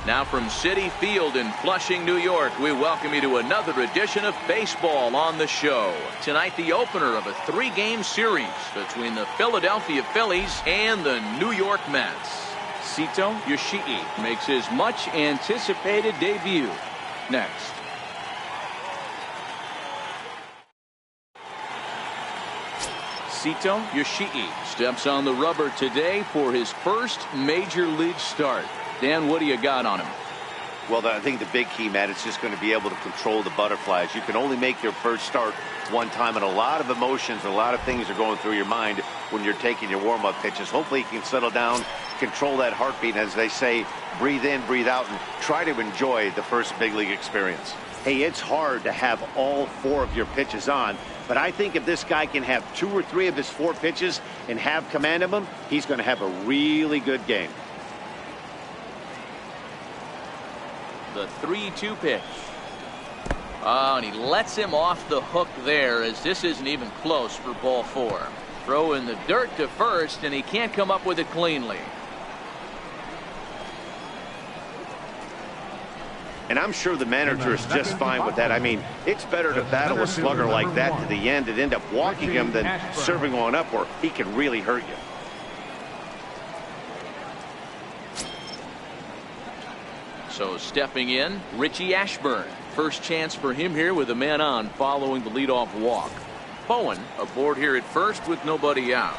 Now from Citi Field in Flushing, New York, we welcome you to another edition of Baseball on the Show. Tonight, the opener of a 3-game series between the Philadelphia Phillies and the New York Mets. Sito Yoshii makes his much anticipated debut next. Sito Yoshii steps on the rubber today for his first major league start. Dan, what do you got on him? Well, I think the big key, Matt, is just going to be able to control the butterflies. You can only make your first start one time, and a lot of emotions, a lot of things are going through your mind when you're taking your warm-up pitches. Hopefully he can settle down, control that heartbeat, and as they say, breathe in, breathe out, and try to enjoy the first big league experience. Hey, it's hard to have all 4 of your pitches on, but I think if this guy can have 2 or 3 of his 4 pitches and have command of them, he's going to have a really good game. The 3-2 pitch. Oh, and he lets him off the hook there, as this isn't even close for ball 4. Throw in the dirt to first, and he can't come up with it cleanly. And I'm sure the manager is just fine with that. I mean, it's better to battle a slugger like that to the end and end up walking him than serving one up where he can really hurt you. So stepping in, Richie Ashburn. First chance for him here with a man on following the leadoff walk. Bowen aboard here at first with nobody out.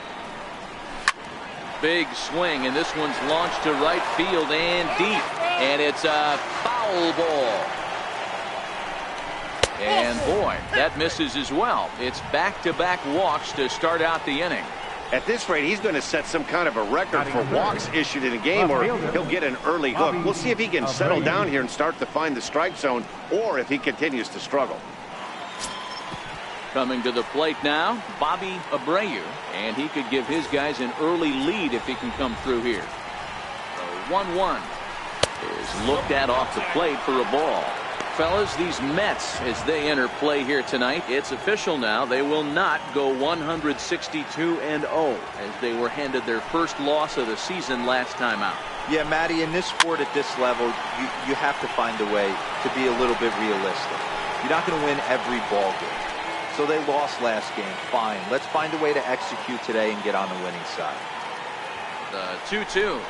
Big swing, and this one's launched to right field and deep. And it's a foul ball. And boy, that misses as well. It's back-to-back walks to start out the inning. At this rate, he's going to set some kind of a record for walks issued in a game, or he'll get an early hook. We'll see if he can settle down here and start to find the strike zone, or if he continues to struggle. Coming to the plate now, Bobby Abreu, and he could give his guys an early lead if he can come through here. The 1-1 is looked at off the plate for a ball. Fellas, these Mets, as they enter play here tonight, it's official now. They will not go 162-0 as they were handed their first loss of the season last time out. Yeah, Matty, in this sport at this level, you have to find a way to be a little bit realistic. You're not going to win every ball game. So they lost last game. Fine. Let's find a way to execute today and get on the winning side. The 2-2.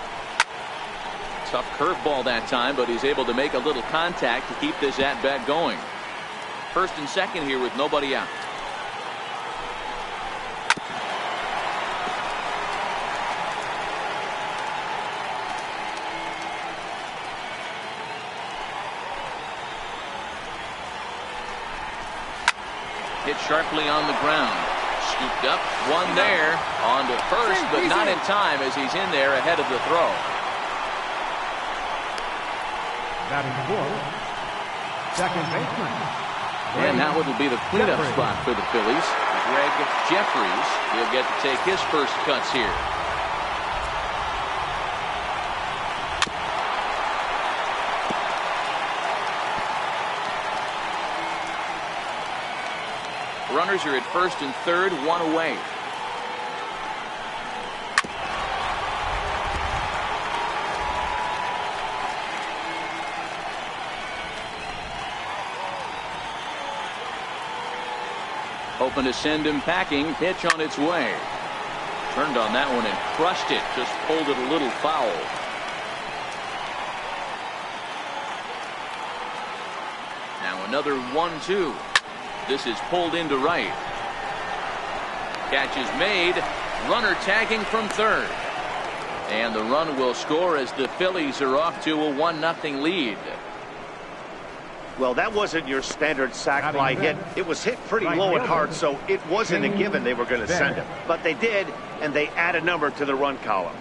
Tough curveball that time, but he's able to make a little contact to keep this at-bat going. First and second here with nobody out. Hit sharply on the ground. Scooped up, one there, on to first, but not in time as he's in there ahead of the throw. Batting fourth, second baseman. And now it'll be the cleanup spot for the Phillies. Greg Jeffries, he'll get to take his first cuts here. Runners are at first and third, 1 away. Hoping to send him packing. Pitch on its way. Turned on that one and crushed it. Just pulled it a little foul. Now another 1-2. This is pulled into right. Catch is made. Runner tagging from third. And the run will score as the Phillies are off to a 1-0 lead. Well, that wasn't your standard sac fly hit. It was hit pretty low and hard, so it wasn't a given they were going to send it. But they did, and they add a number to the run column.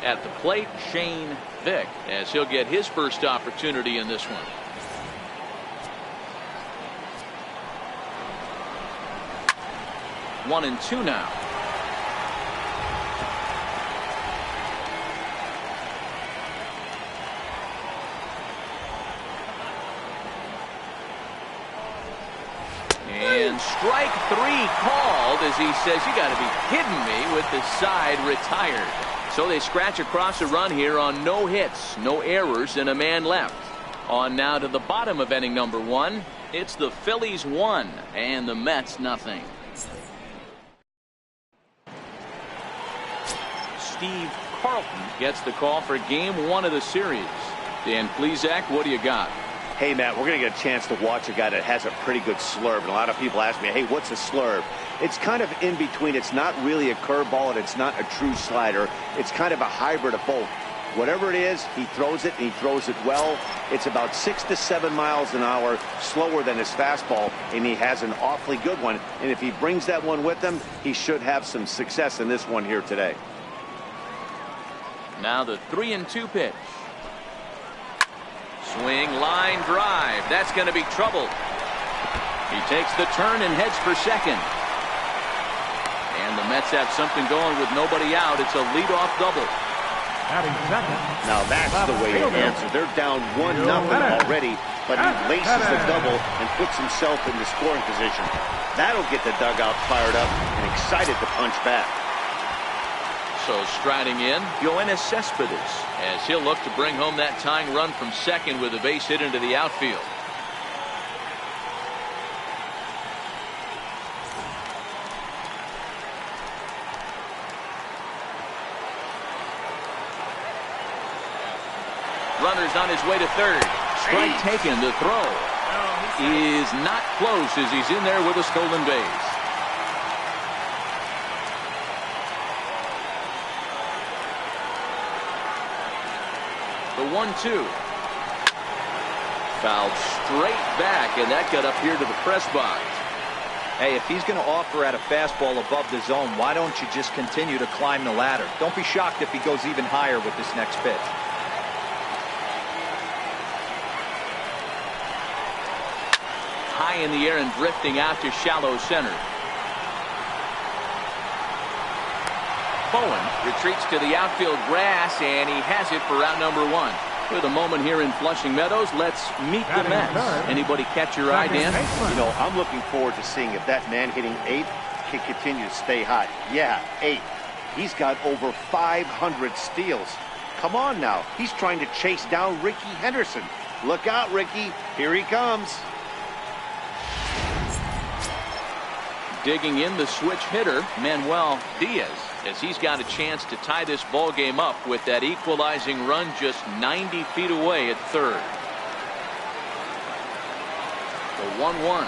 At the plate, Shane Vick, as he'll get his first opportunity in this one. One and two now. And strike three called as he says, you got to be kidding me, with the side retired. So they scratch across a run here on no hits, no errors, and a man left. On now to the bottom of inning number 1. It's the Phillies 1 and the Mets nothing. Steve Carlton gets the call for game 1 of the series. Dan Plesac, what do you got? Hey, Matt, we're going to get a chance to watch a guy that has a pretty good slurve. And a lot of people ask me, hey, what's a slurve? It's kind of in between. It's not really a curveball, and it's not a true slider. It's kind of a hybrid of both. Whatever it is, he throws it, and he throws it well. It's about 6 to 7 miles an hour slower than his fastball, and he has an awfully good one. And if he brings that one with him, he should have some success in this one here today. Now the 3-2 pitch. Swing, line drive. That's going to be trouble. He takes the turn and heads for second. And the Mets have something going with nobody out. It's a leadoff double. Now that's the way to answer. They're down 1-0 already, but he laces the double and puts himself in the scoring position. That'll get the dugout fired up and excited to punch back. So striding in, Yoenis Cespedes, as he'll look to bring home that tying run from second with a base hit into the outfield. Runner's on his way to third. Strike taken. The throw is not close as he's in there with a stolen base. The 1-2. Fouled straight back, and that got up here to the press box. Hey, if he's going to offer at a fastball above the zone, why don't you just continue to climb the ladder? Don't be shocked if he goes even higher with this next pitch. High in the air and drifting out to shallow center. Bowen retreats to the outfield grass, and he has it for out number 1. With a moment here in Flushing Meadows, let's meet the Mets. Anybody catch your eye, Dan? You know, I'm looking forward to seeing if that man hitting 8 can continue to stay hot. Yeah, 8. He's got over 500 steals. Come on now. He's trying to chase down Ricky Henderson. Look out, Ricky. Here he comes. Digging in the switch hitter, Manuel Diaz, as he's got a chance to tie this ball game up with that equalizing run just 90 feet away at third. The 1-1.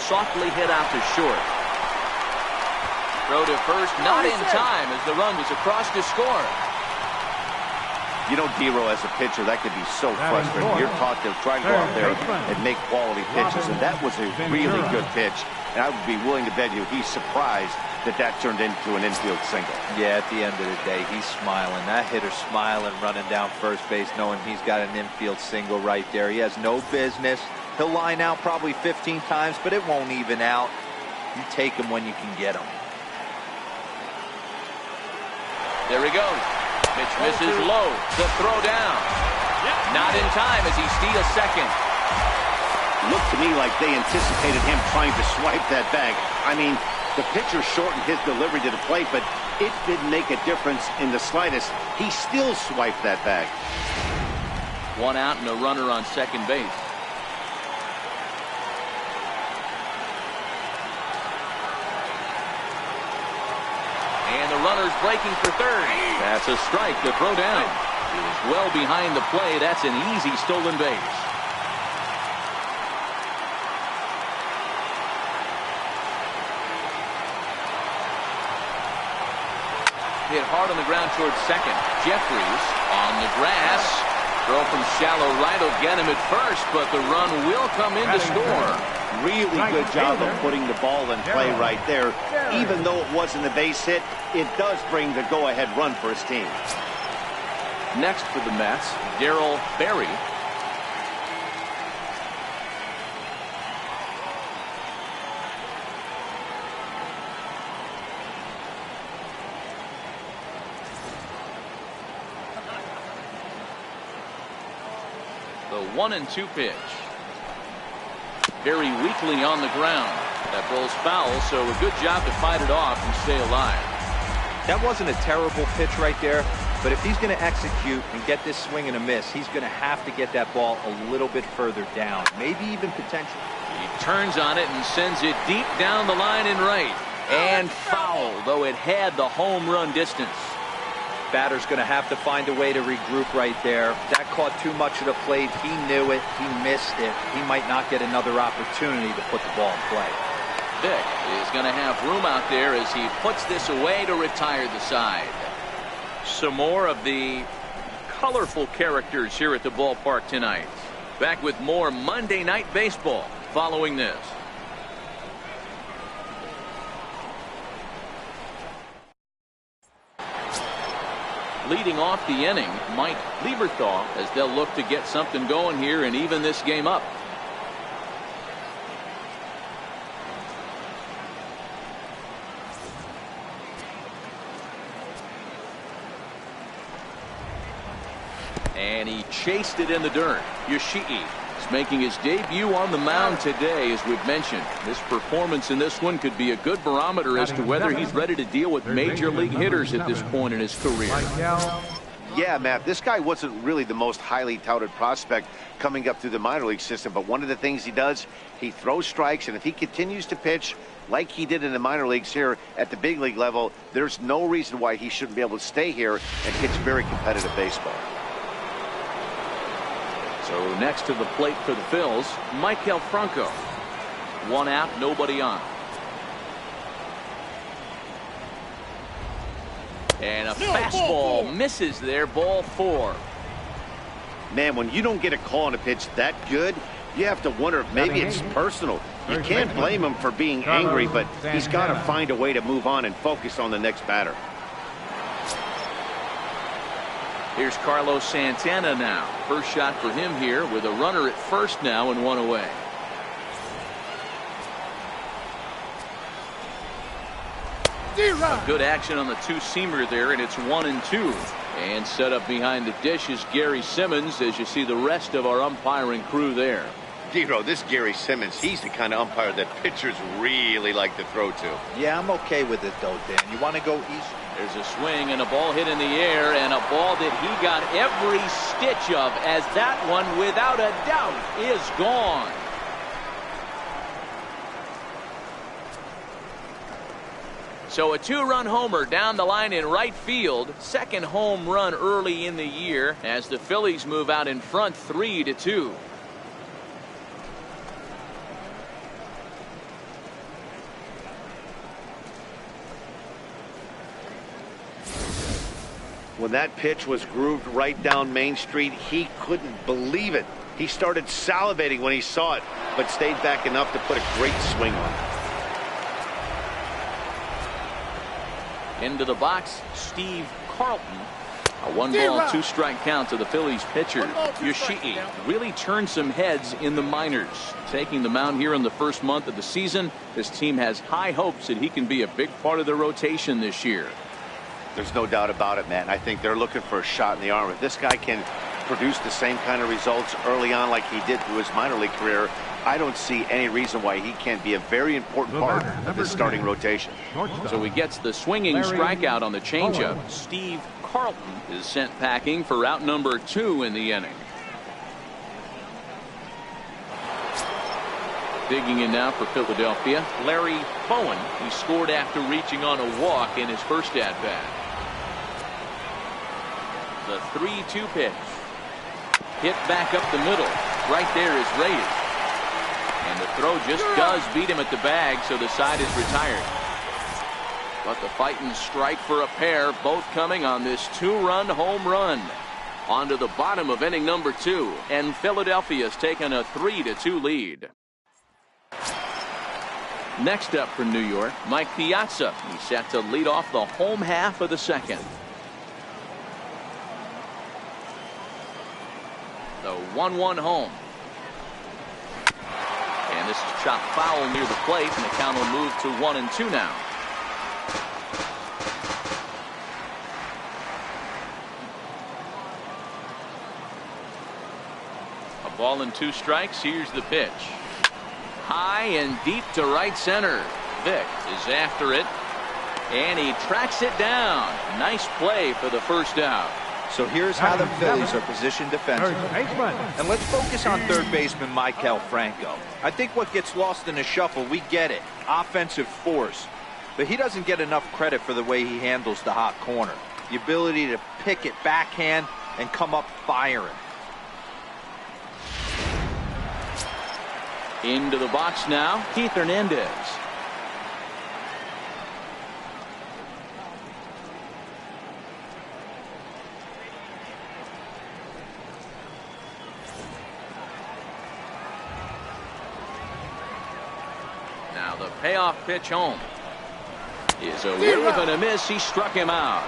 Softly hit out to short. Throw to first, not in time as the run was across to score. You know, D-Row, as a pitcher, that could be so frustrating. You're taught to try to go out there and make quality pitches, and that was a really good pitch. And I would be willing to bet you he's surprised that that turned into an infield single. Yeah, at the end of the day, he's smiling. That hitter's smiling, running down first base, knowing he's got an infield single right there. He has no business. He'll line out probably 15 times, but it won't even out. You take him when you can get him. There he goes. Pitch misses low. The throw down. Not in time as he steals second. Looked to me like they anticipated him trying to swipe that bag. I mean, the pitcher shortened his delivery to the plate, but it didn't make a difference in the slightest. He still swiped that bag. 1 out and a runner on second base. And the runner's breaking for third. That's a strike. The throw down. He was well behind the play. That's an easy stolen base. Hit hard on the ground towards second. Jeffries on the grass. Throw from shallow right will get him at first, but the run will come in to score. Really good job of putting the ball in play right there. Even though it wasn't a base hit, it does bring the go-ahead run for his team. Next for the Mets, Darryl Berry. The 1-2 pitch. Very weakly on the ground. That ball's foul, so a good job to fight it off and stay alive. That wasn't a terrible pitch right there, but if he's going to execute and get this swing and a miss, he's going to have to get that ball a little bit further down, maybe even potentially. He turns on it and sends it deep down the line in right. And foul, though it had the home run distance. Batter's going to have to find a way to regroup right there. That caught too much of the plate. He knew it. He missed it. He might not get another opportunity to put the ball in play. Vick is going to have room out there as he puts this away to retire the side. Some more of the colorful characters here at the ballpark tonight. Back with more Monday Night Baseball following this. Leading off the inning, Mike Lieberthal, as they'll look to get something going here and even this game up. And he chased it in the dirt. Yoshii is making his debut on the mound today, as we've mentioned. This performance in this one could be a good barometer as to whether he's ready to deal with major league hitters at this point in his career. Yeah, Matt, this guy wasn't really the most highly touted prospect coming up through the minor league system, but one of the things he does, he throws strikes, and if he continues to pitch like he did in the minor leagues here at the big league level, there's no reason why he shouldn't be able to stay here and pitch very competitive baseball. So next to the plate for the Phils, Maikel Franco. One out, nobody on. And a fastball misses there, ball 4. Man, when you don't get a call on a pitch that good, you have to wonder if maybe it's personal. You can't blame him for being angry, but he's got to find a way to move on and focus on the next batter. Here's Carlos Santana now. First shot for him here with a runner at first now and one away. A good action on the two-seamer there, and it's 1-2. And set up behind the dish is Gary Simmons as you see the rest of our umpiring crew there. Dero, this Gary Simmons, he's the kind of umpire that pitchers really like to throw to. Yeah, I'm okay with it, though, Dan. You want to go easy. There's a swing and a ball hit in the air, and a ball that he got every stitch of, as that one, without a doubt, is gone. So a 2-run homer down the line in right field. Second home run early in the year as the Phillies move out in front 3-2. When that pitch was grooved right down Main Street, he couldn't believe it. He started salivating when he saw it, but stayed back enough to put a great swing on it. Into the box, Steve Carlton. A 1-ball, 2-strike count to the Phillies pitcher. Yoshii really turned some heads in the minors. Taking the mound here in the first month of the season, this team has high hopes that he can be a big part of the rotation this year. There's no doubt about it, man. I think they're looking for a shot in the arm. If this guy can produce the same kind of results early on like he did through his minor league career, I don't see any reason why he can't be a very important part of the starting rotation. So he gets the swinging strikeout on the changeup. Steve Carlton is sent packing for out number 2 in the inning. Digging in now for Philadelphia, Larry Bowen. He scored after reaching on a walk in his first at-bat. The 3-2 pitch. Hit back up the middle. Right there is Reyes. And the throw just does beat him at the bag, so the side is retired. But the fighting strike for a pair, both coming on this 2-run home run. On to the bottom of inning number 2, and Philadelphia's taken a 3-2 lead. Next up for New York, Mike Piazza. He's set to lead off the home half of the second. The 1-1 home. And this is chopped foul near the plate, and the count will move to 1-2 now. A ball and 2 strikes. Here's the pitch. High and deep to right center. Vick is after it. And he tracks it down. Nice play for the first out. So here's how the Phillies are positioned defensively. And let's focus on third baseman Maikel Franco. I think what gets lost in the shuffle, we get it. Offensive force. But he doesn't get enough credit for the way he handles the hot corner. The ability to pick it backhand and come up firing. Into the box now, Keith Hernandez. Now the payoff pitch home is a wave and a miss. He struck him out.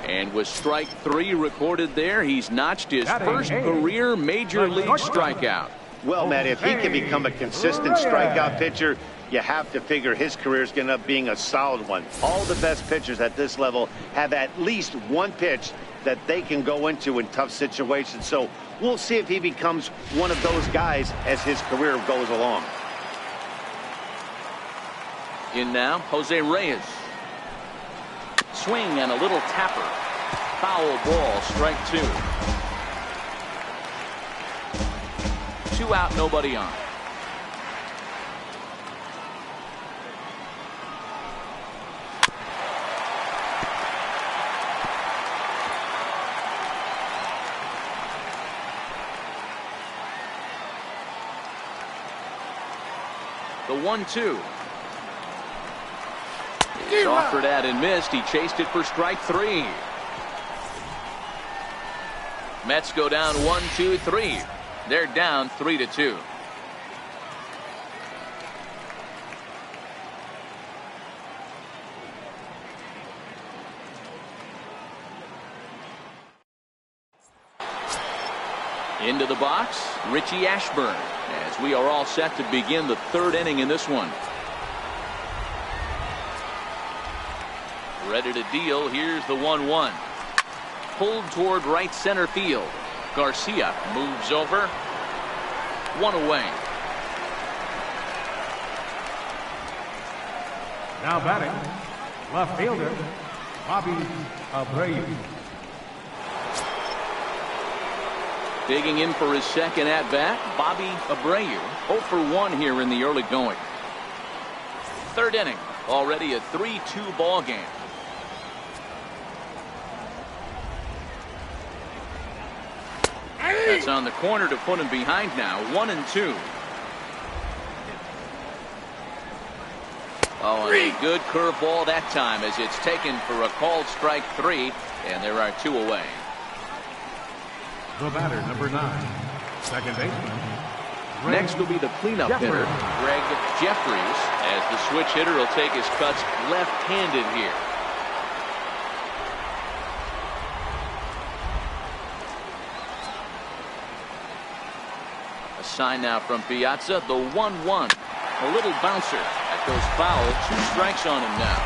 And with strike 3 recorded there, he's notched his first career major league strikeout. Well, Matt, if he can become a consistent strikeout pitcher, you have to figure his career is going to end up being a solid one. All the best pitchers at this level have at least one pitch that they can go into in tough situations. So we'll see if he becomes one of those guys as his career goes along. In now, Jose Reyes. Swing and a little tapper. Foul ball, strike 2. 2 out, nobody on. The 1-2. He's offered at and missed. He chased it for strike 3. Mets go down 1-2-3. They're down 3-2. Into the box, Richie Ashburn, as we are all set to begin the 3rd inning in this one. Ready to deal. Here's the 1-1. Pulled toward right center field. Garcia moves over. 1 away. Now batting, left fielder, Bobby Abreu. Digging in for his second at-bat, Bobby Abreu. 0 for 1 here in the early going. 3rd inning. Already a 3-2 ball game. That's on the corner to put him behind now. 1-2. Oh, and a good curveball that time as it's taken for a called strike 3, and there are 2 away. The batter, number 9, second baseman. Next will be the cleanup hitter, Greg Jeffries, as the switch hitter will take his cuts left-handed here. A sign now from Piazza, the 1-1. A little bouncer. That goes foul. 2 strikes on him now.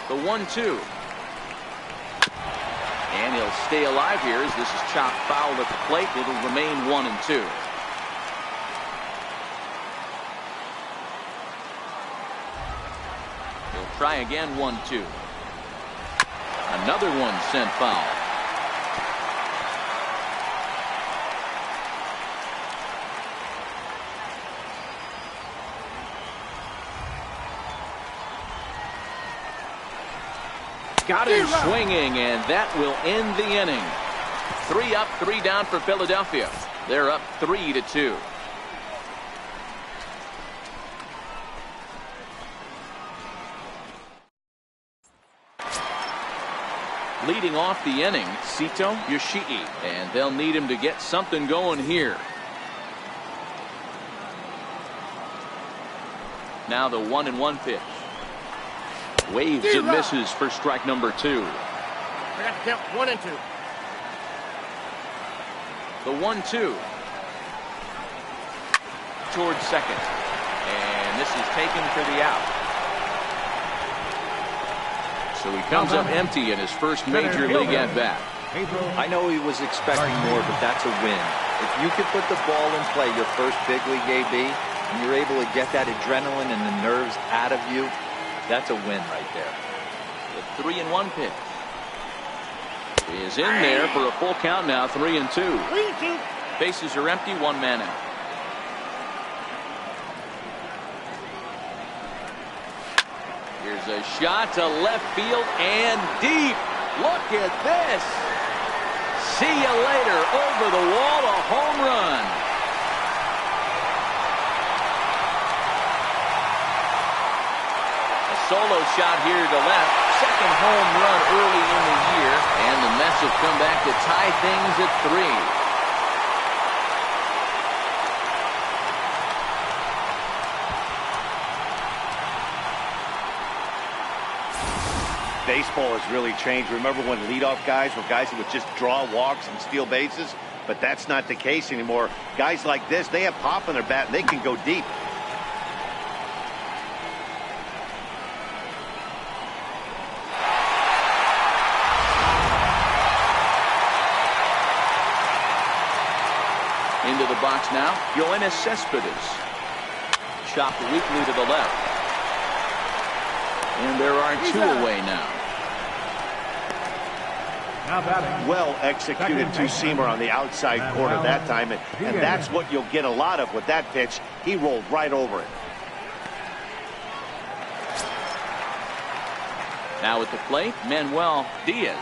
The 1-2. And he'll stay alive here as this is chopped foul at the plate. It'll remain 1-2. He'll try again. 1-2. Another one sent foul. Got him swinging, and that will end the inning. 3 up, 3 down for Philadelphia. They're up 3-2. Leading off the inning, Sito Yoshii, and they'll need him to get something going here. Now the 1-1 pitch. Waves and misses for strike number 2. I got to count 1 and 2. The 1-2. Towards second. And this is taken for the out. So he comes up empty in his first major league at bat. I know he was expecting more, but that's a win. If you can put the ball in play your first big league AB, and you're able to get that adrenaline and the nerves out of you, that's a win right there. The 3-1 pitch is in there for a full count now. 3-2. 3-2. Bases are empty. One man out. Here's a shot to left field and deep. Look at this. See you later. Over the wall, a home run. A solo shot here to left. Second home run early in the year. And the Mets have come back to tie things at 3. Baseball has really changed. Remember when leadoff guys were guys who would just draw walks and steal bases? But that's not the case anymore. Guys like this, they have pop in their bat and they can go deep. Into the box now, Yoenis Cespedes. Chopped weakly to the left. And there are two away now. Well executed two-seamer on the outside corner that time, and that's what you'll get a lot of with that pitch. He rolled right over it. Now at the plate, Manuel Diaz.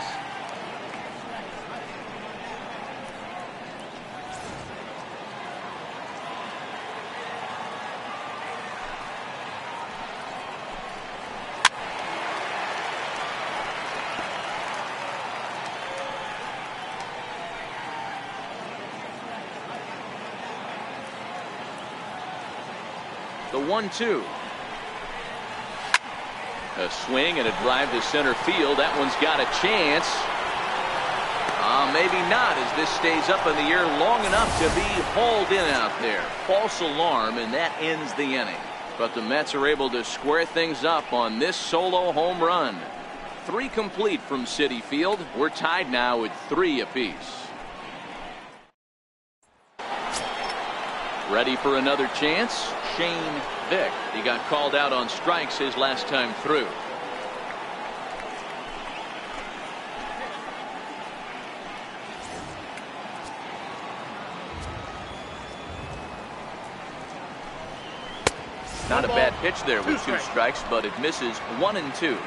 The 1-2. A swing and a drive to center field. That one's got a chance. Maybe not, as this stays up in the air long enough to be hauled in out there. False alarm, and that ends the inning. But the Mets are able to square things up on this solo home run. 3 complete from Citi Field. We're tied now at 3 apiece. Ready for another chance? Shane Vick. He got called out on strikes his last time through. Not a bad pitch there with 2 strikes, but it misses 1 and 2.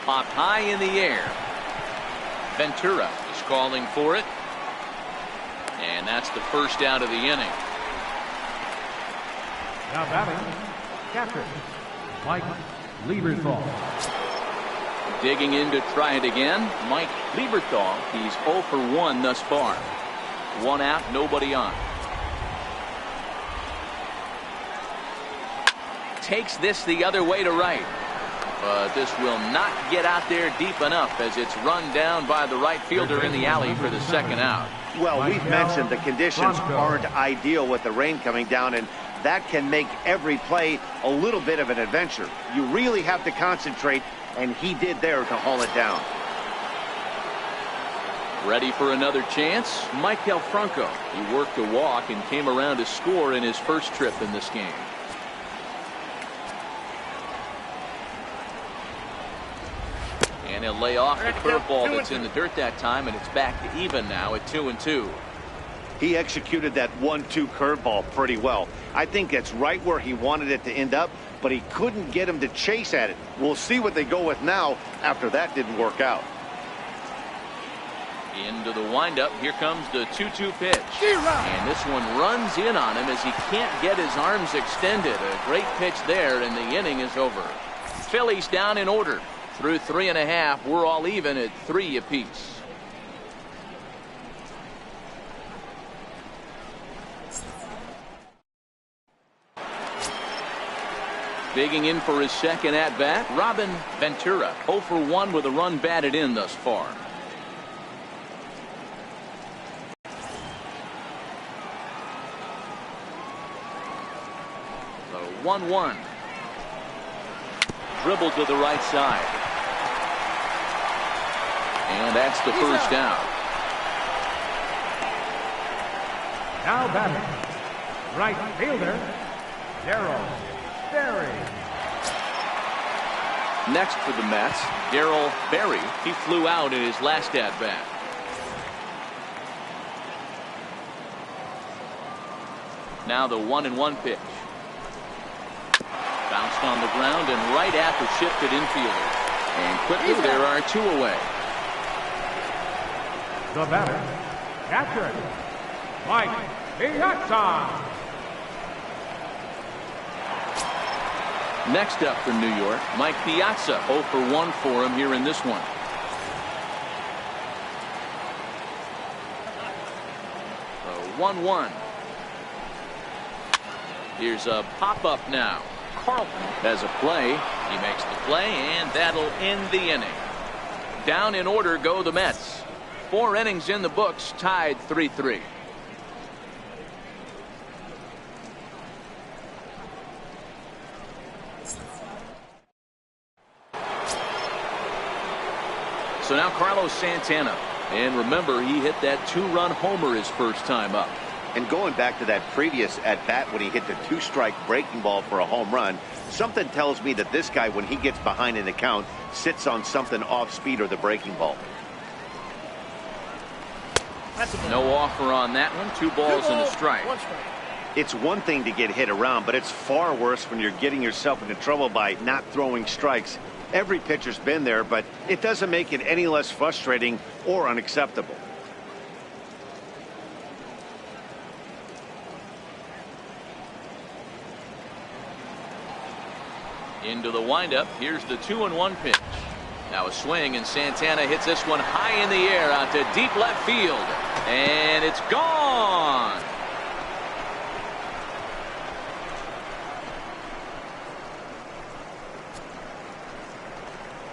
Popped high in the air. Ventura is calling for it. And that's the first out of the inning. Now batting, catcher, Mike Lieberthal. Digging in to try it again, Mike Lieberthal. He's 0 for 1 thus far. 1 out, nobody on. Takes this the other way to right. But this will not get out there deep enough as it's run down by the right fielder in the alley for the second out. Well, we've mentioned the conditions aren't ideal with the rain coming down, and that can make every play a little bit of an adventure. You really have to concentrate, and he did there to haul it down. Ready for another chance? Michael Franco. He worked a walk and came around to score in his first trip in this game. And he'll lay off the curveball that's in the dirt that time, and it's back to even now at 2-2. He executed that 1-2 curveball pretty well. I think it's right where he wanted it to end up, but he couldn't get him to chase at it. We'll see what they go with now after that didn't work out. Into the windup. Here comes the 2-2 pitch. And this one runs in on him as he can't get his arms extended. A great pitch there, and the inning is over. Phillies down in order. Through 3.5, we're all even at 3 apiece. Digging in for his second at-bat, Robin Ventura. 0 for 1 with a run batted in thus far. The 1-1. dribble to the right side. And that's the first down. Now batting, right fielder, Darryl Berry. Next for the Mets, Darryl Berry. He flew out in his last at-bat. Now the 1-1 pitch. Bounced on the ground and right at the shifted infielder. And quickly there are 2 away. The batter, catcher, Mike Piazza. Next up for New York, Mike Piazza. 0 for 1 for him here in this one. The 1-1. Here's a pop-up now. Carlton has a play. He makes the play, and that'll end the inning. Down in order go the Mets. 4 innings in the books, tied 3-3. So now Carlos Santana. And remember, he hit that 2-run homer his first time up. And going back to that previous at-bat when he hit the 2-strike breaking ball for a home run, something tells me that this guy, when he gets behind in the count, sits on something off speed or the breaking ball. No offer on that one. 2 balls and a strike. 1 strike. It's one thing to get hit around, but it's far worse when you're getting yourself into trouble by not throwing strikes. Every pitcher's been there, but it doesn't make it any less frustrating or unacceptable. Into the windup. Here's the 2-1 pitch. Now a swing, and Santana hits this one high in the air out to deep left field. And it's gone.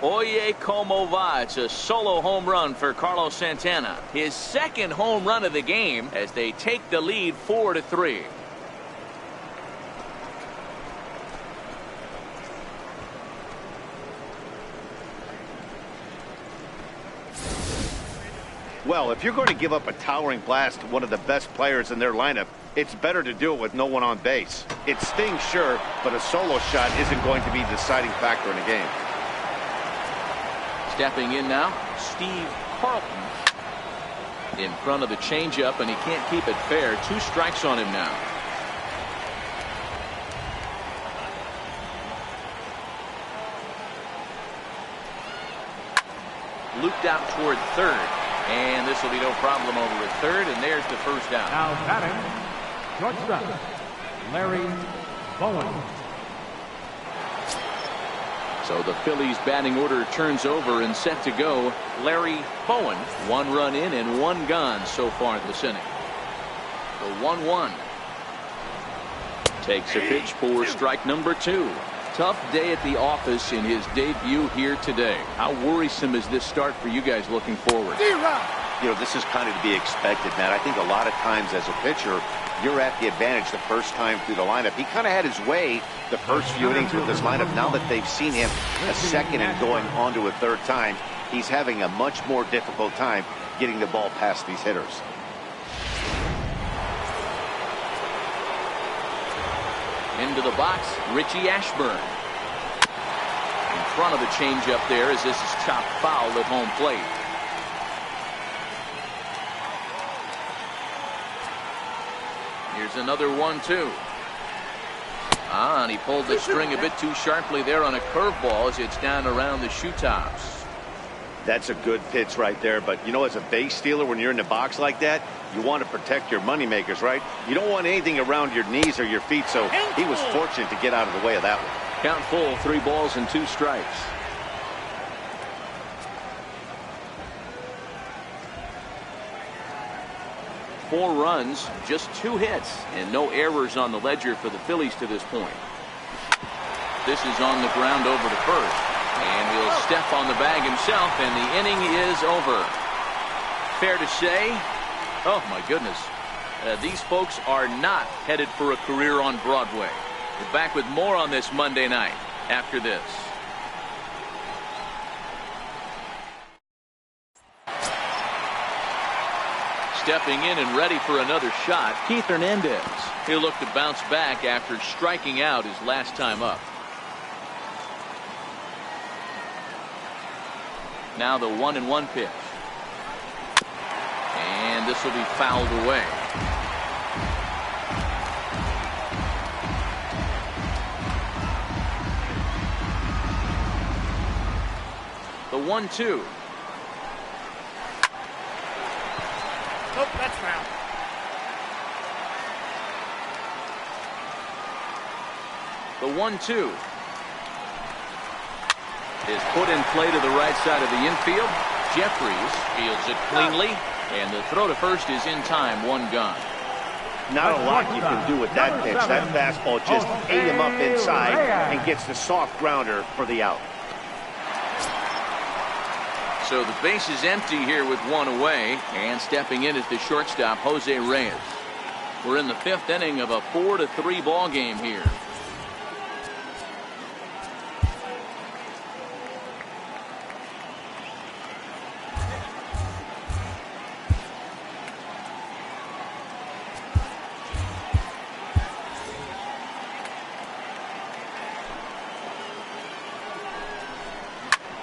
Oye como va. It's a solo home run for Carlos Santana. His second home run of the game as they take the lead 4-3. Well, if you're going to give up a towering blast to one of the best players in their lineup, it's better to do it with no one on base. It stings, sure, but a solo shot isn't going to be the deciding factor in a game. Stepping in now, Steve Carlton in front of the changeup, and he can't keep it fair. 2 strikes on him now. Looped out toward third, and this will be no problem over at third, and there's the first down. Now batting, shortstop, Larry Bowen. So the Phillies batting order turns over and set to go. Larry Bowen, 1 run in and 1 gone so far this inning. The 1-1. Takes a pitch for strike number 2. Tough day at the office in his debut here today. How worrisome is this start for you guys looking forward? You know, this is kind of to be expected, Matt. I think a lot of times as a pitcher, you're at the advantage the first time through the lineup. He kind of had his way the first few innings with this lineup. Now that they've seen him a second and going on to a third time, he's having a much more difficult time getting the ball past these hitters. Into the box, Richie Ashburn. In front of the changeup there as this is chopped foul at home plate. Here's another 1-2. And he pulled the string a bit too sharply there on a curveball as it's down around the shoe tops. That's a good pitch right there, but you know, as a base stealer, when you're in the box like that, you want to protect your moneymakers, right? You don't want anything around your knees or your feet, so he was fortunate to get out of the way of that one. Count full, 3 balls and 2 strikes. Four runs, just 2 hits, and no errors on the ledger for the Phillies to this point. This is on the ground over to first, and he'll step on the bag himself, and the inning is over. Fair to say, oh my goodness, these folks are not headed for a career on Broadway. We're back with more on this Monday night after this. stepping in and ready for another shot, Keith Hernandez. He'll look to bounce back after striking out his last time up. Now the 1-1 pitch. And this will be fouled away. The 1-2. Oh, that's foul. The 1-2 is put in play to the right side of the infield. Jeffries fields it cleanly, and the throw to first is in time. One gone. Not a lot you can do with that pitch. That fastball just ate him up inside and gets the soft grounder for the out. So the base is empty here with one away, and stepping in is the shortstop, Jose Reyes. We're in the 5th inning of a 4-3 ball game here.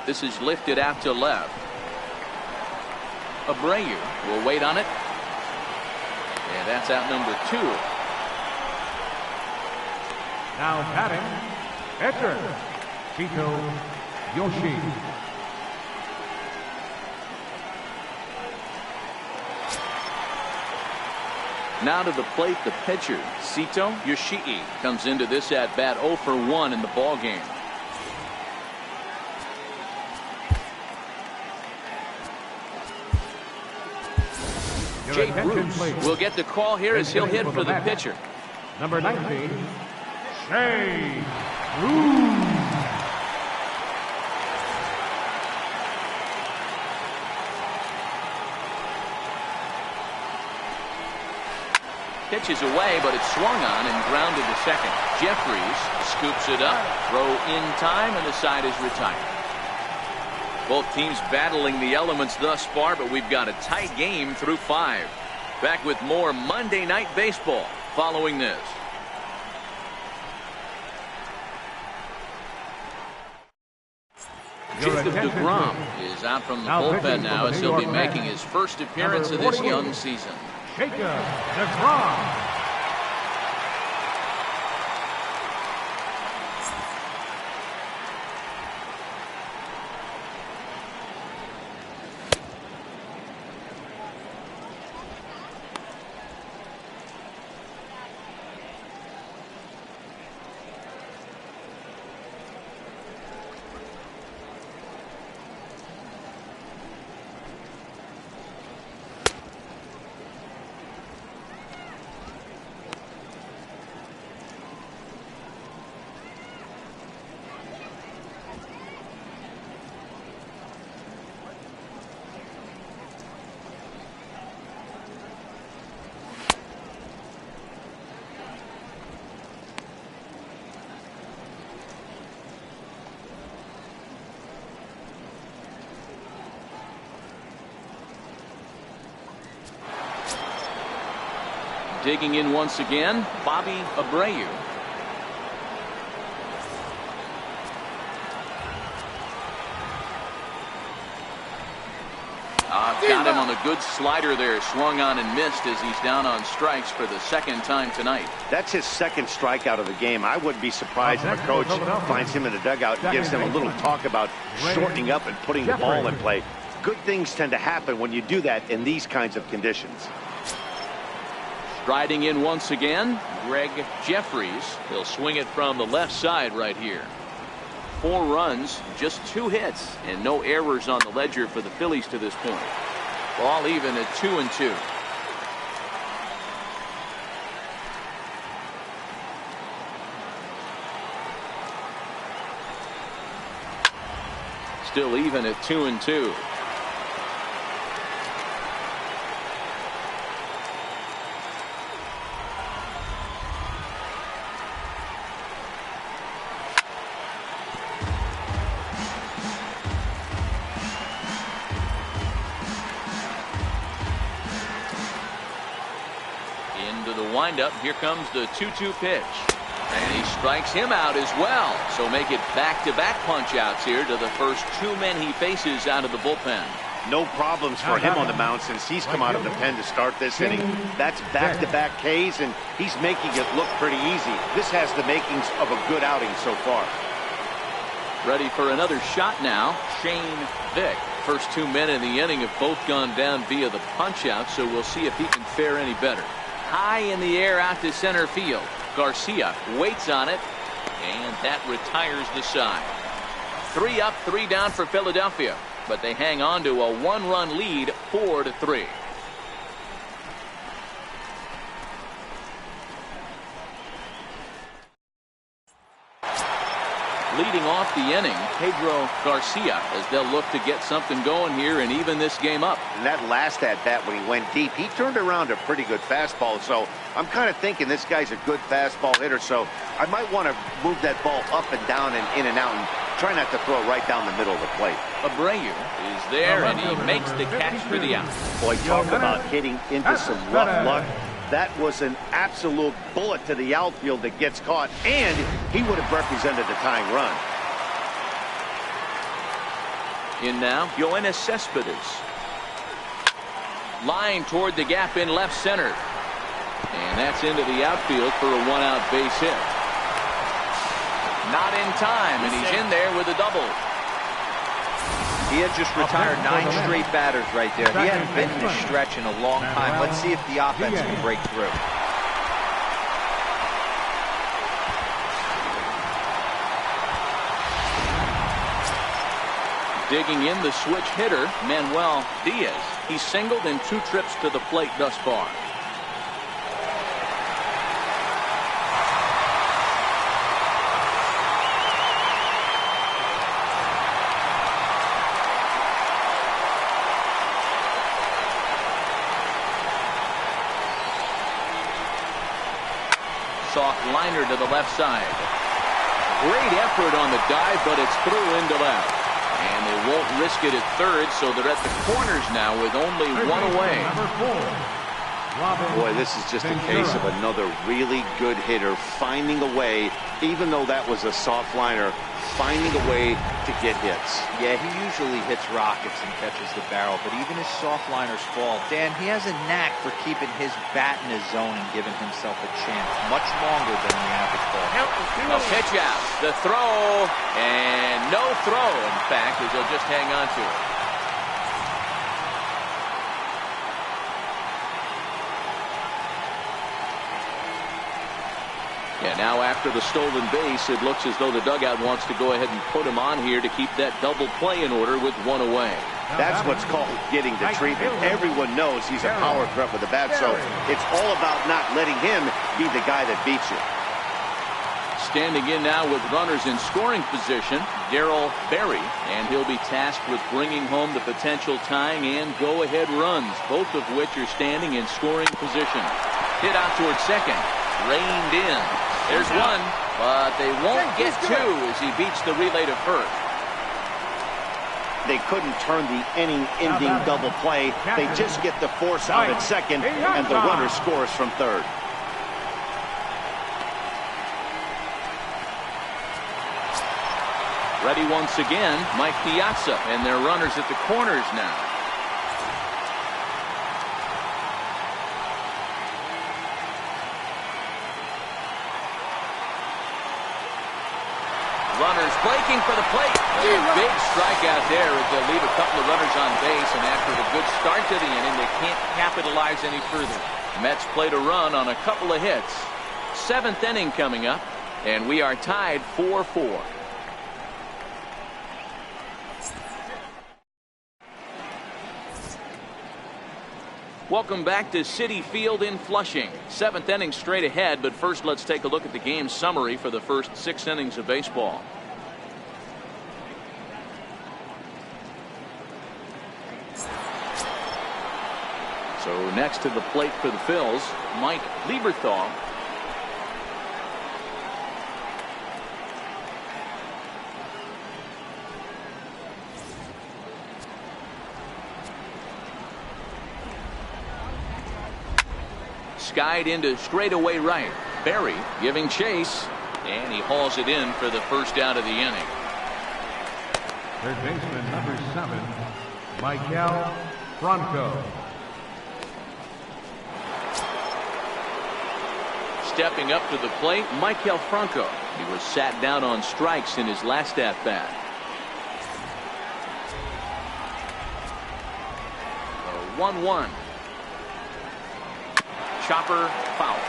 This is lifted out to left. Abreu will wait on it. And that's out number 2. Now batting, pitcher, Tito Yoshi. Now to the plate, the pitcher, Sito Yoshii, comes into this at bat 0 for 1 in the ball game. Jay Bruce will get the call here as he'll hit for the pitcher. Number 19, Jay Bruce. Pitches away, but it's swung on and grounded to second. Jeffries scoops it up, throw in time, and the side is retired. Both teams battling the elements thus far, but we've got a tight game through 5. Back with more Monday Night Baseball following this. Jacob deGrom is out from the bullpen now as he'll be making his first appearance of this young season. Jacob deGrom. Digging in once again, Bobby Abreu. Got him on a good slider there, swung on and missed as he's down on strikes for the second time tonight. That's his second strikeout of the game. I wouldn't be surprised if a coach finds him in the dugout and gives him a little talk about shortening up and putting the ball in play. Good things tend to happen when you do that in these kinds of conditions. Striding in once again, Greg Jeffries. He'll swing it from the left side right here. 4 runs, just 2 hits, and no errors on the ledger for the Phillies to this point. Ball even at 2-2. Still even at 2-2. to the windup. Here comes the 2-2 pitch. And he strikes him out as well. So make it back-to-back punch-outs here to the first 2 men he faces out of the bullpen. No problems for him on the mound since he's come out of the pen to start this inning. That's back-to-back Ks, and he's making it look pretty easy. This has the makings of a good outing so far. Ready for another shot now. Shane Vick. First 2 men in the inning have both gone down via the punch-out, so we'll see if he can fare any better. High in the air out to center field. Garcia waits on it, and that retires the side. 3 up, 3 down for Philadelphia, but they hang on to a 1-run lead, 4-3. Leading off the inning, Pedro Garcia, as they'll look to get something going here and even this game up. And that last at-bat when he went deep, he turned around a pretty good fastball. So I'm kind of thinking this guy's a good fastball hitter. So I might want to move that ball up and down and in and out and try not to throw it right down the middle of the plate. Abreu is there, and he makes the catch for the out. Boy, talk about hitting into some rough luck. That was an absolute bullet to the outfield that gets caught, and he would have represented the tying run. In now, Yoenis Cespedes. Line toward the gap in left center. And that's into the outfield for a 1-out base hit. Not in time, and he's in there with a double. He had just retired 9 straight batters right there. He hadn't been in this stretch in a long time. Let's see if the offense can break through. Digging in the switch hitter, Manuel Diaz. He's singled in 2 trips to the plate thus far. Soft liner to the left side. Great effort on the dive, but it's through into left. And they won't risk it at third, so they're at the corners now with only 1 away. Boy, this is just a case of another really good hitter finding a way, even though that was a soft liner, finding a way to get hits. Yeah, he usually hits rockets and catches the barrel, but even his soft liners fall. Dan, he has a knack for keeping his bat in his zone and giving himself a chance much longer than the average ball. A pitch out, the throw, and no throw, in fact, as they'll just hang on to it. Yeah, now after the stolen base, it looks as though the dugout wants to go ahead and put him on here to keep that double play in order with 1 away. That's what's called getting the treatment. Everyone knows he's a power threat with the bat, so it's all about not letting him be the guy that beats you. Standing in now with runners in scoring position, Darryl Berry, and he'll be tasked with bringing home the potential tying and go-ahead runs, both of which are standing in scoring position. Hit out towards second, reined in. There's 1, but they won't get 2 as he beats the relay to first. They couldn't turn the inning-ending double play. They just get the force out at second, and the runner scores from third. Ready once again, Mike Piazza, and their runners at the corners now. Runners breaking for the plate. A big strikeout there as they'll leave a couple of runners on base, and after the good start to the inning, they can't capitalize any further. Mets played a run on a couple of hits. 7th inning coming up, and we are tied 4-4. Welcome back to Citi Field in Flushing. 7th inning straight ahead, but first let's take a look at the game summary for the first 6 innings of baseball. So next to the plate for the Phillies, Mike Lieberthal. skied into straightaway right. Berry giving chase, and he hauls it in for the first out of the inning. Third baseman number 7, Michael Franco. Stepping up to the plate, Michael Franco. He was sat down on strikes in his last at-bat. 1-1. Chopper foul.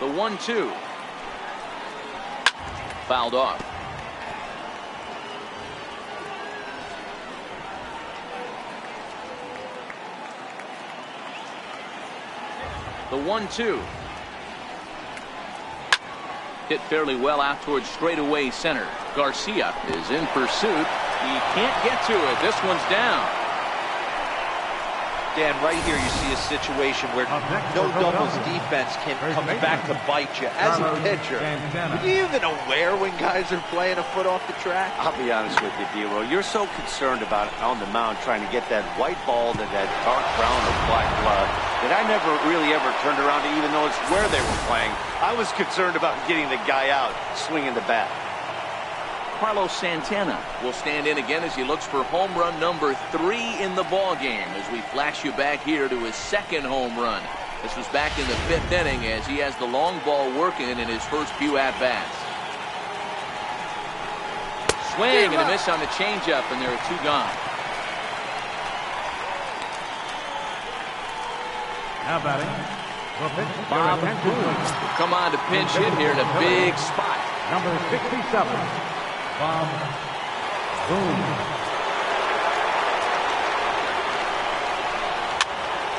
The 1-2. Fouled off. The 1-2. Hit fairly well out towards straightaway center. Garcia is in pursuit. He can't get to it. This one's down. Dan, right here you see a situation where no doubles defense can come back to bite you. As a pitcher, are you even aware when guys are playing a foot off the track? I'll be honest with you, D-Roll. You're so concerned about on the mound trying to get that white ball to that dark brown or black glove that I never really ever turned around to even notice where they were playing. I was concerned about getting the guy out swinging the bat. Carlos Santana will stand in again as he looks for home run number 3 in the ball game as we flash you back here to his second home run. This was back in the 5th inning as he has the long ball working in his first few at-bats. Swing and a miss on the changeup, and there are 2 gone. Now batting, Bob Boone will come on to pinch hit here in a big spot. number 67, Bob Boone.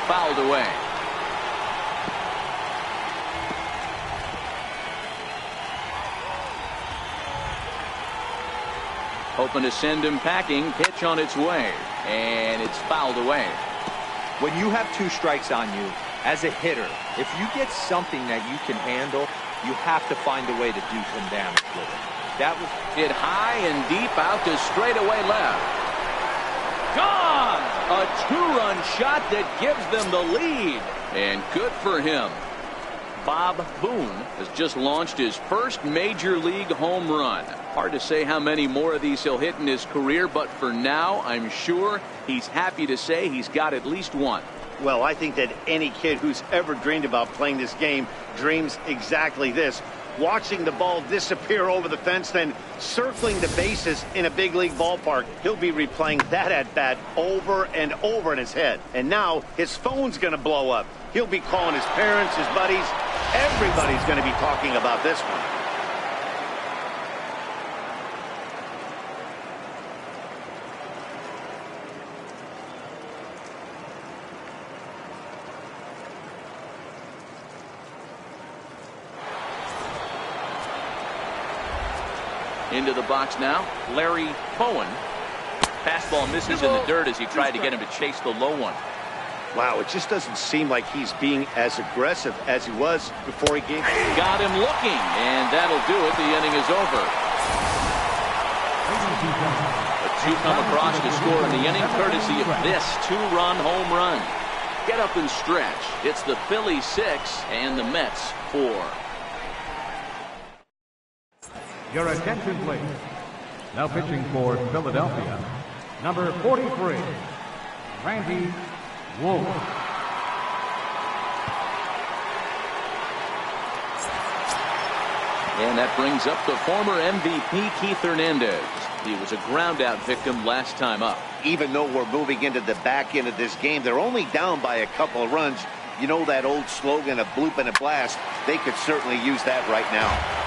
Fouled away. Hoping to send him packing. Pitch on its way, and it's fouled away. When you have 2 strikes on you, as a hitter, if you get something that you can handle, you have to find a way to do some damage with it. That was hit high and deep out to straightaway left. Gone! A 2-run shot that gives them the lead. And good for him. Bob Boone has just launched his first major league home run. Hard to say how many more of these he'll hit in his career, but for now, I'm sure he's happy to say he's got at least one. Well, I think that any kid who's ever dreamed about playing this game dreams exactly this. Watching the ball disappear over the fence, then circling the bases in a big league ballpark. He'll be replaying that at-bat over and over in his head. And now his phone's going to blow up. He'll be calling his parents, his buddies. Everybody's going to be talking about this one. Into the box now, Larry Bowen. Fastball misses in the dirt as he tried to get him to chase the low one. Wow, it just doesn't seem like he's being as aggressive as he was before he gave. Got him looking, and that'll do it. The inning is over. A 2 come across to score in the inning, courtesy of this 2-run home run. Get up and stretch. It's the Phillies 6 and the Mets 4. Your attention, please. Now pitching for Philadelphia, number 43, Randy Wolf. And that brings up the former MVP Keith Hernandez. He was a ground-out victim last time up. Even though we're moving into the back end of this game, they're only down by a couple of runs. You know that old slogan, a bloop and a blast? They could certainly use that right now.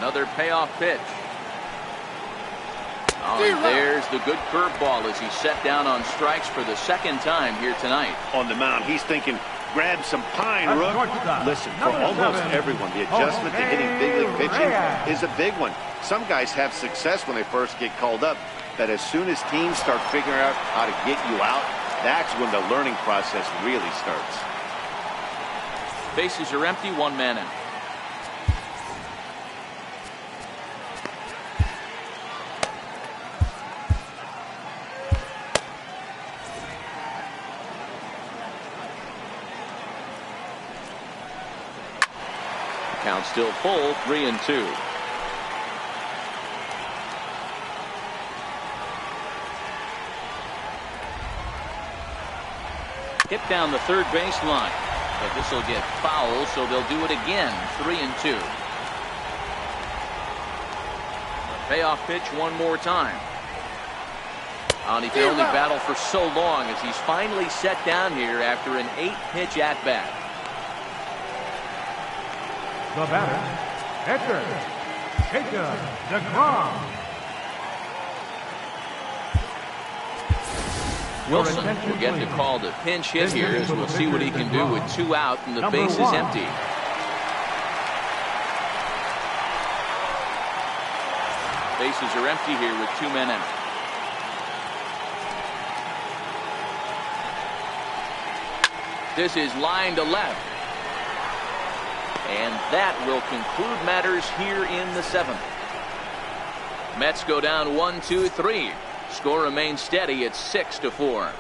Another payoff pitch. Oh, and there's the good curveball as he's set down on strikes for the 2nd time here tonight. On the mound, he's thinking, grab some pine, Rook. Listen, for almost everyone, the adjustment to hitting big league pitching is a big one. Some guys have success when they first get called up, but as soon as teams start figuring out how to get you out, that's when the learning process really starts. Bases are empty, 1 man out. Count still full, 3-2. Hit down the third baseline, but this will get foul, so they'll do it again. 3-2. Payoff pitch one more time. And he can only battle for so long as he's finally set down here after an 8-pitch at-bat. The batter, Edgar Jacob DeGrom. Wilson will get the call to pinch hit here, as we'll see what he can do with 2 out and the base is empty. Bases are empty here with 2 men out. This is line to left. And that will conclude matters here in the 7th. Mets go down 1-2-3. Score remains steady at 6-4.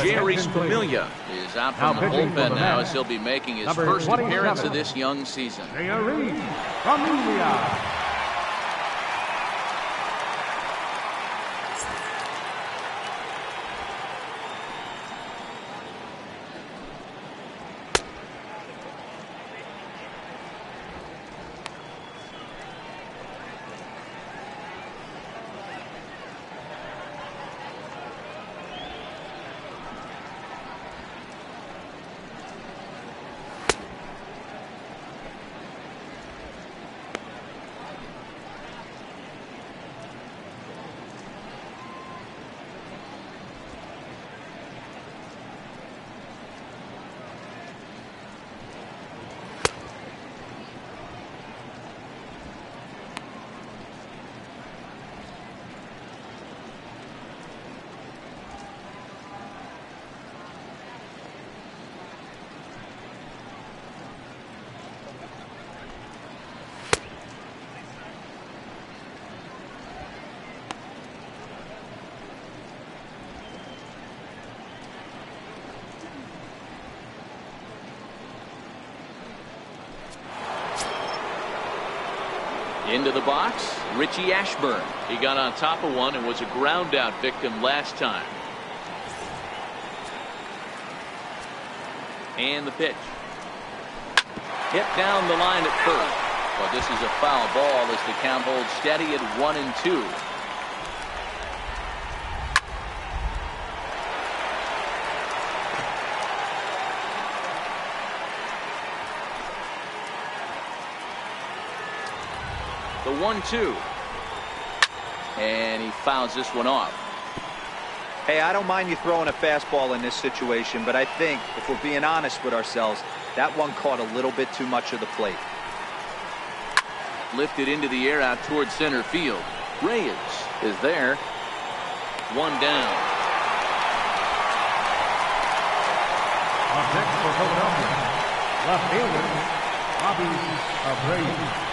Jerry Familia is out from the bullpen now, as he'll be making his first appearance of this young season. Jerry Familia. Into the box, Richie Ashburn. He got on top of one and was a ground out victim last time. And the pitch. Hit down the line at first. But this is a foul ball as the count holds steady at 1-2. The 1-2. And he fouls this one off. Hey, I don't mind you throwing a fastball in this situation, but I think if we're being honest with ourselves, that one caught a little bit too much of the plate. Lifted into the air out towards center field. Reyes is there. One down. Up next for Philadelphia, left fielder Bobby Abreu.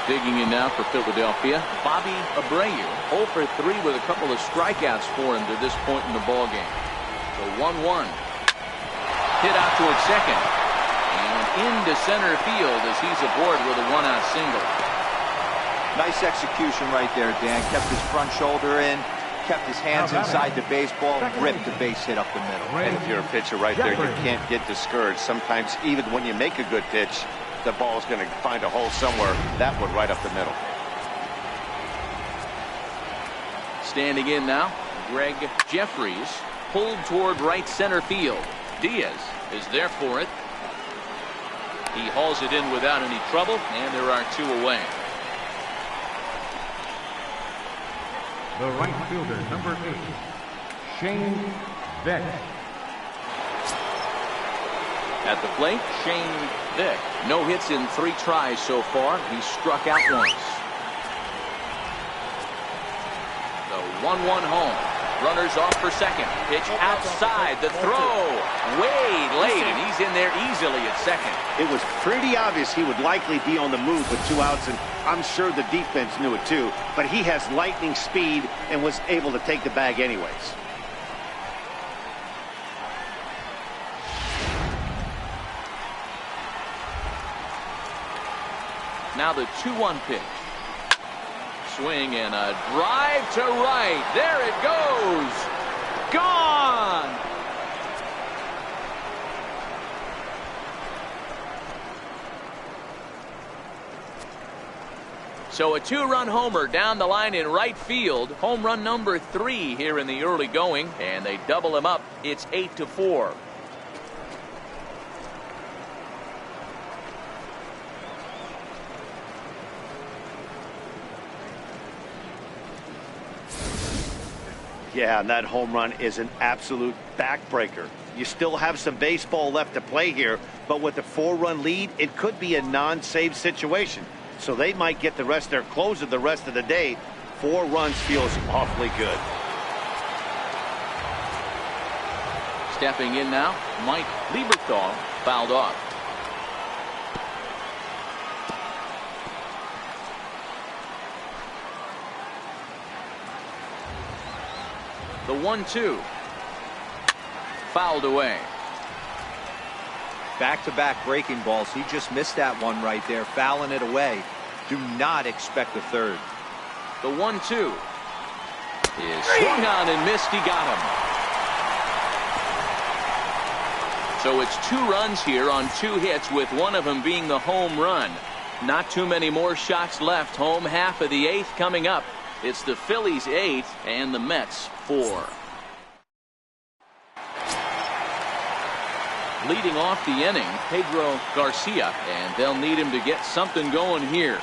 Digging in now for Philadelphia, Bobby Abreu, 0 for 3 with a couple of strikeouts for him to this point in the ballgame. So 1-1. Hit out towards second. And into center field as he's aboard with a 1-out single. Nice execution right there, Dan. Kept his front shoulder in, kept his hands inside the baseball, ripped the base hit up the middle. And if you're a pitcher right there, you can't get discouraged. Sometimes even when you make a good pitch, the ball's going to find a hole somewhere. That one right up the middle. Standing in now, Greg Jeffries, pulled toward right center field. Diaz is there for it. He hauls it in without any trouble, and there are 2 away. The right fielder, number 8, Shane Beck. At the plate, Shane Beck. No hits in 3 tries so far. He struck out once. The 1-1 home. Runners off for second. Pitch outside. The throw. Way late, and he's in there easily at second. It was pretty obvious he would likely be on the move with 2 outs, and I'm sure the defense knew it too. But he has lightning speed and was able to take the bag anyways. Now the 2-1 pitch. Swing and a drive to right. There it goes. Gone. So a 2-run homer down the line in right field. Home run number 3 here in the early going, and they double him up. It's 8-4. Yeah, and that home run is an absolute backbreaker. You still have some baseball left to play here, but with a 4-run lead, it could be a non-save situation. So they might get the rest of their closer the rest of the day. 4 runs feels awfully good. Stepping in now, Mike Lieberthal fouled off. The 1-2. Fouled away. Back-to-back breaking balls. He just missed that one right there, fouling it away. Do not expect a third. The 1-2 is swung on and missed. He got him. So it's 2 runs here on 2 hits, with one of them being the home run. Not too many more shots left. Home half of the 8th coming up. It's the Phillies 8 and the Mets 4. Leading off the inning, Pedro Garcia, and they'll need him to get something going here.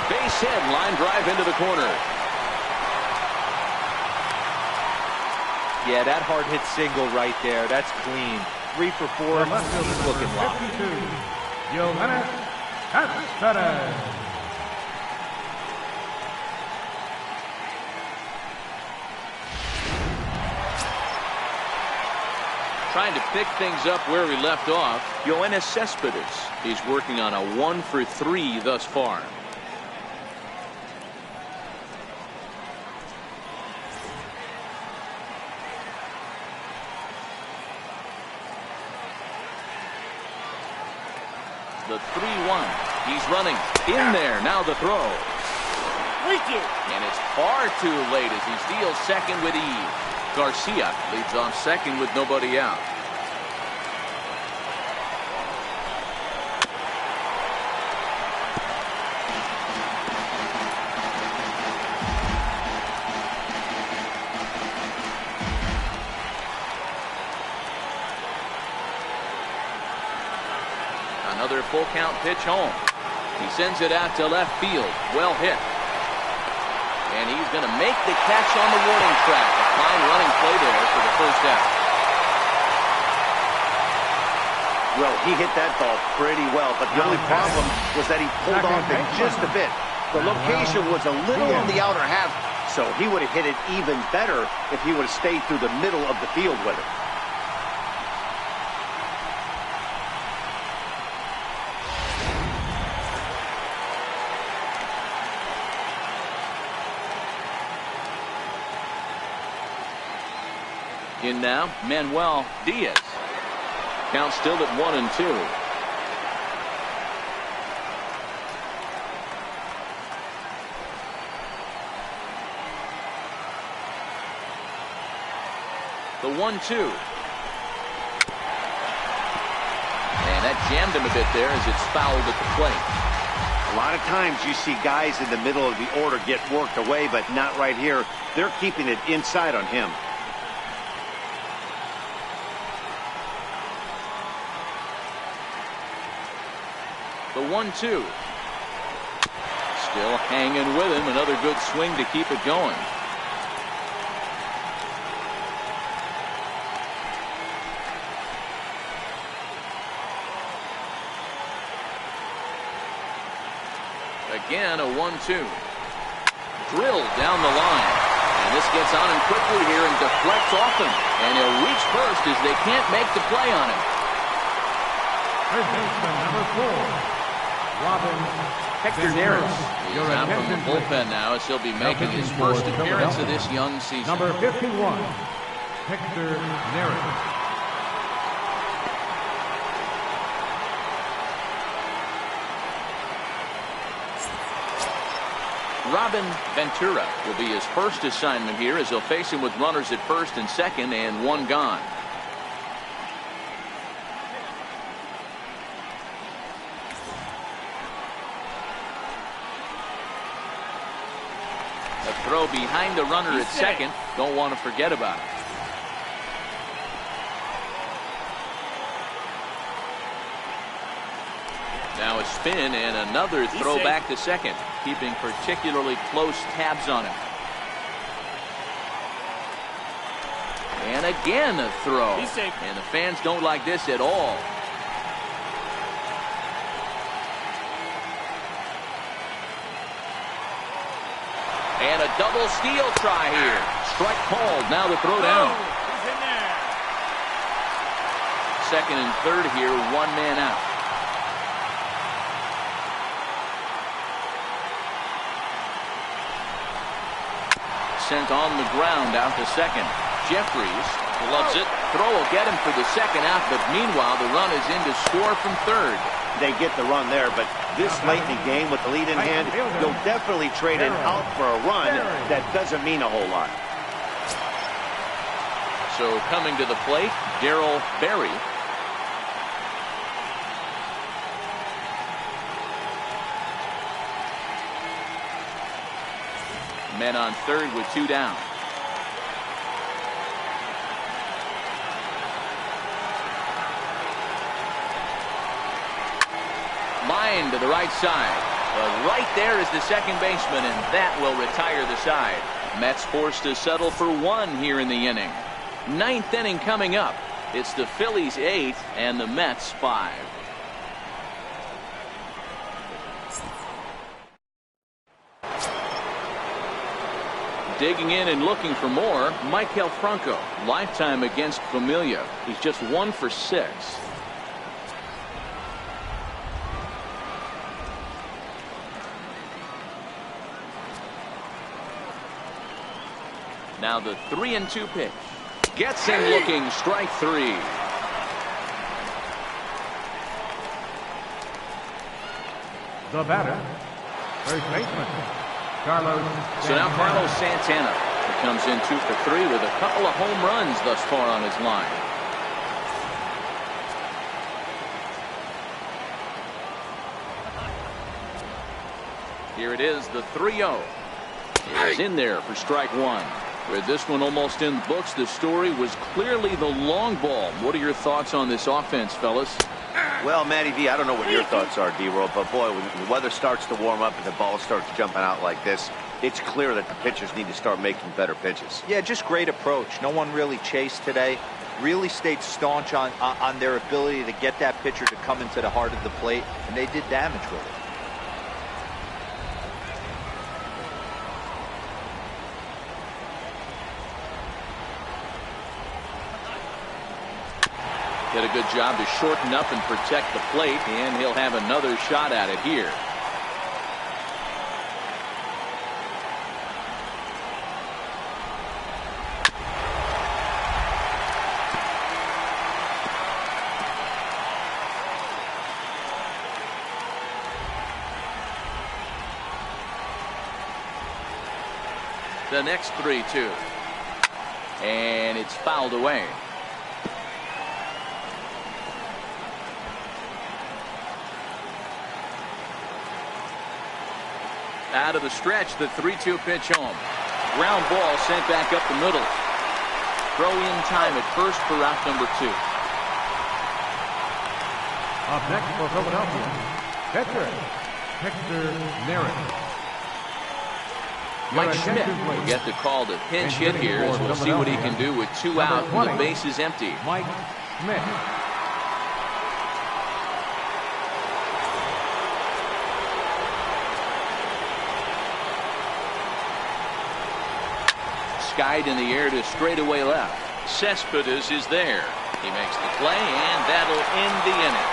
Base hit, line drive into the corner. Yeah, that hard hit single right there. That's clean. 3 for 4. He's looking locked. 52, Yoenis Cespedes. Trying to pick things up where we left off, Yoenis Cespedes. He's working on a 1 for 3 thus far. The 3-1. He's running in there. Now the throw. And it's far too late as he steals second with ease. Garcia leads off second with nobody out. Another full count pitch home. He sends it out to left field. Well hit. And he's going to make the catch on the warning track. A fine running play there for the first out. Well, he hit that ball pretty well, but the only problem was that he pulled off it just a bit. The location was a little on the outer half, so he would have hit it even better if he would have stayed through the middle of the field with it. In now, Manuel Diaz. Count still at 1-2. The 1-2. And that jammed him a bit there as it's fouled at the plate. A lot of times you see guys in the middle of the order get worked away, but not right here. They're keeping it inside on him. The 1-2. Still hanging with him. Another good swing to keep it going. Again, a 1-2. Drilled down the line. And this gets on him quickly here and deflects off him. And he'll reach first as they can't make the play on him. Third baseman number 4, Robin Hector Neris is out from the bullpen now as he'll be making his first appearance of this young season. Number 51, Hector Neris. Robin Ventura will be his first assignment here as he'll face him with runners at first and second and one gone. A throw behind the runner at second. Don't want to forget about it. Now a spin and another throw back to second, keeping particularly close tabs on him. And again a throw. And the fans don't like this at all. And a double steal try here. Strike called. Now the throw down. He's in there. Second and third here, one man out. Sent on the ground out to second. Jeffries gloves it. Throw will get him for the second out, but meanwhile the run is in to score from third. They get the run there, but this late in the game with the lead in hand, you'll definitely trade an out for a run that doesn't mean a whole lot. So coming to the plate, Darryl Berry. Men on third with two down. Line to the right side. But right there is the second baseman, and that will retire the side. Mets forced to settle for one here in the inning. Ninth inning coming up. It's the Phillies 8 and the Mets 5. Digging in and looking for more, Maikel Franco. Lifetime against Familia. He's just 1 for 6. Now the 3-2 pitch. Gets him looking, strike 3. The batter, first baseman, Carlos. So now Carlos Santana comes in 2 for 3 with a couple of home runs thus far on his line. Here it is, the 3-0. Is in there for strike 1. With this one almost in the books, the story was clearly the long ball. What are your thoughts on this offense, fellas? Well, Matty V, I don't know what your thoughts are, D-Roll, but boy, when the weather starts to warm up and the ball starts jumping out like this, it's clear that the pitchers need to start making better pitches. Yeah, just great approach. No one really chased today. Really stayed staunch on their ability to get that pitcher to come into the heart of the plate, and they did damage with it. Did a good job to shorten up and protect the plate, and he'll have another shot at it here. The next 3-2. And it's fouled away. Out of the stretch, the 3-2 pitch home. Ground ball sent back up the middle. Throw in time at first for route number 2. Up next for Philadelphia, Hector Neris. Mike Schmidt will get the call to pinch hit here as we'll see what he can do with 2 out and the base is empty. Mike Schmidt. skied in the air to straightaway left. Cespedes is there. He makes the play, and that'll end the inning.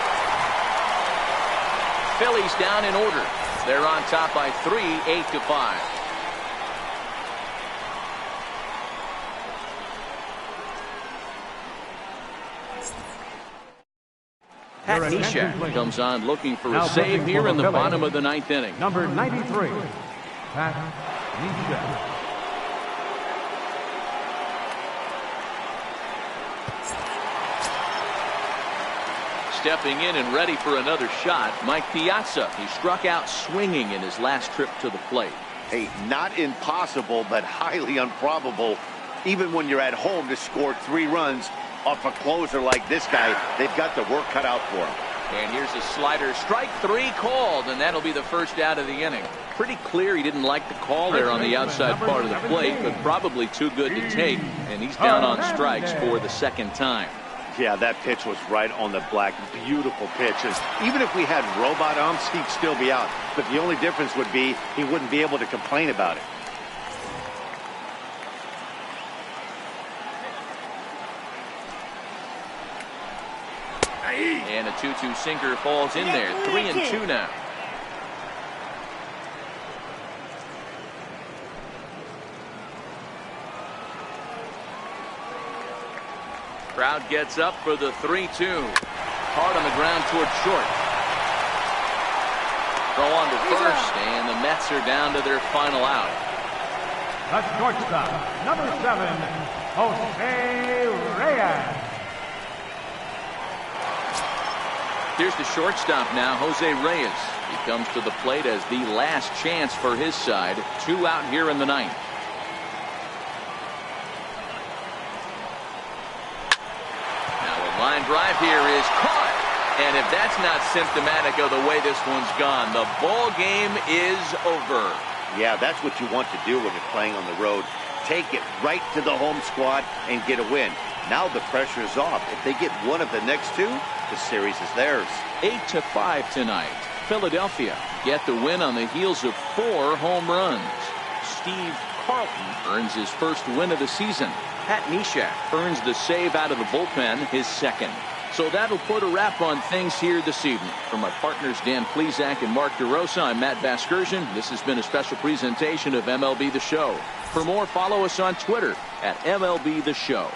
Phillies down in order. They're on top by 3, 8-5. Pat Neshek comes on looking for a save here in the bottom of the 9th inning. Number 93, Pat Neshek. Stepping in and ready for another shot, Mike Piazza. He struck out swinging in his last trip to the plate. Hey, not impossible, but highly improbable. Even when you're at home to score 3 runs off a closer like this guy, they've got the work cut out for him. And here's a slider, strike 3 called, and that'll be the first out of the inning. Pretty clear he didn't like the call there on the outside part of the plate, but probably too good to take, and he's down on strikes for the second time. Yeah, that pitch was right on the black. Beautiful pitches. Even if we had robot umps, he'd still be out. But the only difference would be he wouldn't be able to complain about it. And a 2-2 sinker falls in there. 3-2 now. Crowd gets up for the 3-2. Hard on the ground toward short. Throw on to first, and the Mets are down to their final out. The shortstop, number 7, Jose Reyes. Here's the shortstop now, Jose Reyes. He comes to the plate as the last chance for his side. 2 out here in the 9th. Line drive here is caught, and if that's not symptomatic of the way this one's gone, the ball game is over. Yeah, that's what you want to do when you're playing on the road. Take it right to the home squad and get a win. Now the pressure is off. If they get one of the next 2, the series is theirs. 8-5 tonight. Philadelphia get the win on the heels of 4 home runs. Steve Carlton earns his first win of the season. Pat Neshek earns the save out of the bullpen, his second. So that'll put a wrap on things here this evening. From my partners Dan Plesac and Mark DeRosa, I'm Matt Vasgersian. This has been a special presentation of MLB The Show. For more, follow us on Twitter at MLB The Show.